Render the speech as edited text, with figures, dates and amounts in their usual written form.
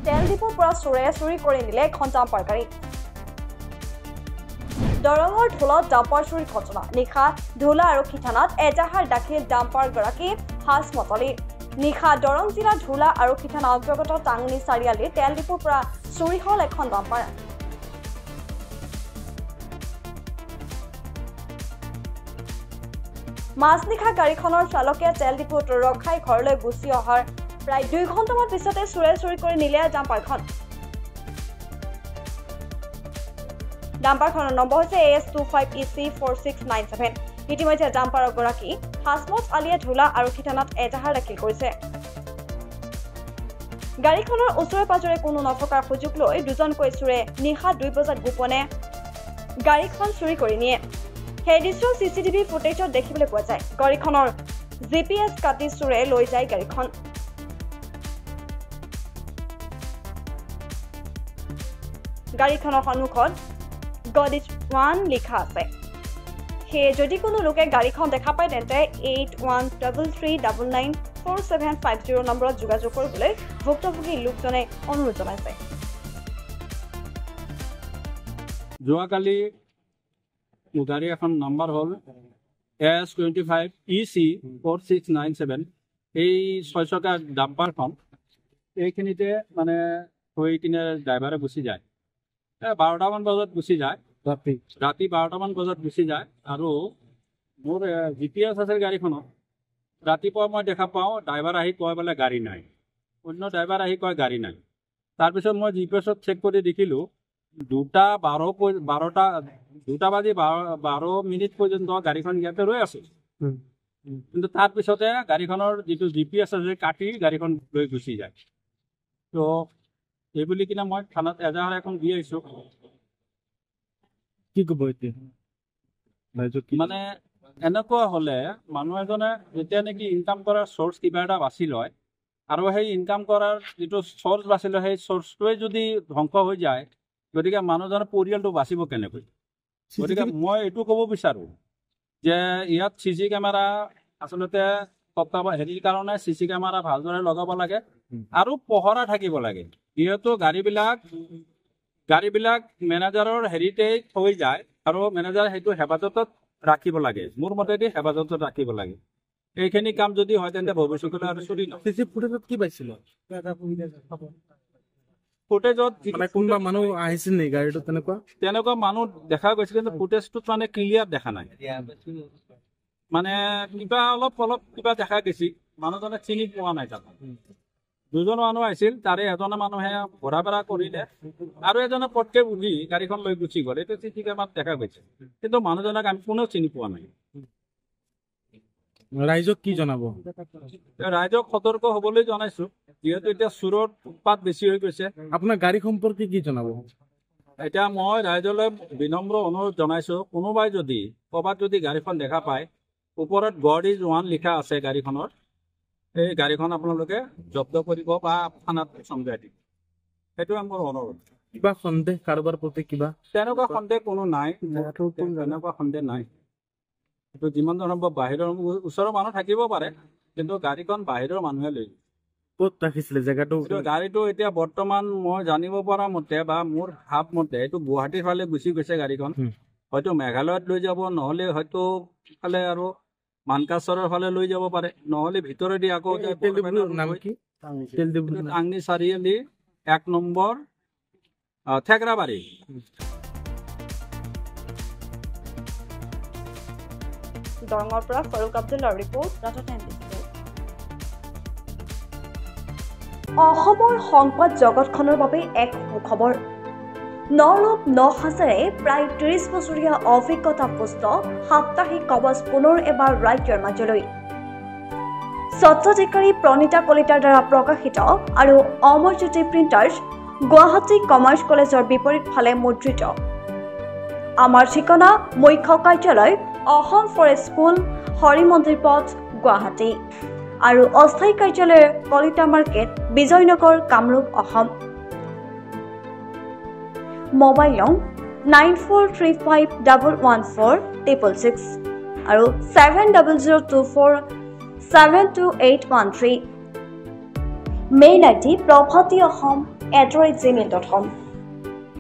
তেল ডিপোৰ পৰা চুৰি কৰি নিলে এখন ডাম্পাৰ গাড়ী দৰঙৰ ঢোলত ডাম্পাৰ চুৰি ঘটনা নিশা ঢোলা আৰক্ষী থানাত এজাহাৰ দাখিল ডাম্পাৰ গৰাকী হাজমতলী নিশা দৰং জিলা ঢোলা আৰক্ষী থানা অন্তৰ্গত টাংনি চাৰিআলিৰ তেল ডিপোৰ পৰা চুৰি হ'ল এখন ডাম্পাৰ মাজনিশা গাড়ীখনৰ চালকে তেল ডিপোত ৰখাই ঘৰলৈ গুচি অহাৰ প্ৰায় 2 ঘণ্টামান পিছতে চুৰি কৰি নিলে ডাম্পাৰখন ডাম্পাৰখনৰ নম্বৰ হৈছে AS25EC4697 ইতিমধ্যে ডাম্পাৰৰ গৰাকী হাসমত আলিয়ে ঢোলা আৰক্ষী থানাত এজাহাৰ দাখিল কৰিছে গাড়ীখনৰ ওচৰে পাজৰে কোনো নথকাৰ সুযোগ লৈ দুজনকৈ চুৰে নিশা 2 বজাত গোপনে গাড়ীখন চুৰি কৰি নিয়ে সেই দৃশ্য চিচিটিভি ফুটেজত দেখিবলৈ পোৱা যায় গাড়ীখনৰ জিপিএছ কাটি চুৰে লৈ যায় গাড়ীখন গাড়ীখনৰ সন্মুখত গডিজ 1 লিখা আছে হে যদি কোনো লোকে গাড়ীখন দেখা পায় তেন্তে 8133994750 নম্বৰত যোগাযোগ কৰিবলৈ ভুক্তভোগী লোকজনে অনুৰোধ জনাইছে যোৱাকালি গাড়ী এখন নাম্বাৰ হ'ল AS25EC4697 এই 6 চকা ডাম্পাৰখন এইখিনিতে মানে হৈ কিনে ড্ৰাইভাৰে গুচি যায় 12টামান বজাত গুচি যায় ৰাতি 12টামান বজাত গুচি যায় আৰু মোৰ জিপিএছ আছে গাড়ীখনত ৰাতিপুৱা মই দেখা পাওঁ ড্ৰাইভাৰ আহি কয় বোলে গাড়ী নাই অন্য ড্ৰাইভাৰ আহি কয় গাড়ী নাই তাৰপিছত মই জিপিএছত চেক কৰি দেখিলোঁ 2:12 বাজি 12 মিনিট পৰ্যন্ত গাড়ীখন ইয়াতে ৰৈ আছে কিন্তু তাৰপিছতে গাড়ীখনৰ যিটো জিপিএছ আছে কাটি গাড়ীখন লৈ গুচি যায় তো এই বুলি কিনে মই থানাত এজাহাৰ এখন দি আহিছোঁ কি ক'ব এতিয়া মানে এনেকুৱা হ'লে মানুহ এজনে যেতিয়া নেকি ইনকাম কৰাৰ চ'ৰ্চ কিবা এটা বাছি লয় আৰু সেই ইনকাম কৰাৰ যিটো চ'ৰ্চ বাছি লয় সেই চ'ৰ্চটোৱে যদি ধ্বংস হৈ যায় গতিকে মানুহজনৰ পৰিয়ালটো বাচিব কেনেকৈ গতিকে মই এইটো ক'ব বিচাৰোঁ যে ইয়াত চিচি কেমেৰা আচলতে হেৰিৰ কাৰণে চিচি কেমেৰা ভালদৰে লগাব লাগে আৰু পহৰা থাকিব লাগে যিহেতু গাড়ীবিলাক মেনেজাৰৰ হেৰিতে থৈ যায় আৰু মেনেজাৰ সেইটো হেফাজতত ৰাখিব লাগে মোৰ মতেদি হেফাজতত ৰাখিব লাগে এইখিনি কাম যদি হয় তেন্তে ভৱিষ্যতলৈ আৰু চলি চিচি ফুটেজত কি পাইছিল ফুটেজত কোনোবা মানুহ আহিছিল নেকি গাড়ীটো তেনেকুৱা মানুহ দেখা গৈছিল কিন্তু ফুটেজটোত মানে ক্লিয়াৰ দেখা নাই মানে কিবা অলপ কিবা দেখা গৈছে মানুহজনে চিনি পোৱা নাই তাত 2জন মানুহ আহিছিল তাৰে এজনে মানুহে ঘূৰা ফেৰা কৰিলে আৰু এজনে পটকে বুজি গাড়ীখন লৈ গুচি গ'ল এইটো চিঠি কেমেৰাত দেখা গৈছে কিন্তু মানুহজনক আমি কোনেও চিনি পোৱা নাই ৰাইজক কি জনাব ৰাইজক সতৰ্ক হ'বলৈ জনাইছো যিহেতু এতিয়া চোৰৰ উৎপাত বেছি হৈ গৈছে আপোনাৰ গাড়ী সম্পৰ্কে কি জনাব এতিয়া মই ৰাইজলৈ বিনম্ৰ অনুৰোধ জনাইছো কোনোবাই যদি ক'ৰবাত যদি গাড়ীখন দেখা পায় ওপৰত গডিজ 1 লিখা আছে গাড়ীখনৰ এই গাড়ীখন আপোনালোকে জব্দ কৰিব বা থানাত চমজাই দিব সেইটো মোৰ অনুৰোধ কিবা সন্দেহ কাৰোবাৰ প্ৰতি কিবা তেনেকুৱা সন্দেহ কোনো নাই তেনেকুৱা সন্দেহ নাই এইটো যিমান সম্ভৱ বাহিৰৰ ওচৰৰ মানুহ থাকিব পাৰে কিন্তু গাড়ীখন বাহিৰৰ মানুহে লৈ ক'ত ৰাখিছিলে জেগাটো গাড়ীটো এতিয়া বৰ্তমান মই জানিব পৰা মতে বা মোৰ ভাৱ মতে এইটো গুৱাহাটীৰ ফালে গুচি গৈছে গাড়ীখন হয়তো মেঘালয়ত লৈ যাব নহ'লে হয়তো ফালে আৰু মানকাচৰৰ ফালে লৈ যাব পাৰে নহ'লে ভিতৰেদি আকৌ টাংনি চাৰিআলি 1 নম্বৰ থেকৰাবাৰী দৰঙৰ পৰা ফাৰুক আব্দুল্লাৰ ৰিপৰ্ট অসমৰ সংবাদ জগতখনৰ বাবে এক সুখবৰ নৰূপ নহাজাৰে প্ৰায় 30 বছৰীয়া অভিজ্ঞতাপুষ্ট সাপ্তাহিক কবচ পুনৰ এবাৰ ৰাজ্যৰ মাজলৈ স্বত্বাধিকাৰী প্ৰণীতা কলিতাৰ দ্বাৰা প্ৰকাশিত আৰু অমৰজ্যোতি প্ৰিণ্টাৰ্ছ গুৱাহাটী কমাৰ্চ কলেজৰ বিপৰীত ফালে মুদ্ৰিত আমাৰ ঠিকনা মুখ্য কাৰ্যালয় অসম ফৰেষ্ট স্কুল হৰিমন্দিৰ পথ গুৱাহাটী আৰু অস্থায়ী কাৰ্যালয় কলিতা মাৰ্কেট বিজয়নগৰ কামৰূপ অসম মোবাইল নং 9435114666 আৰু 7024722813 মেইল আইডি প্ৰভাতী অসম @gmail.com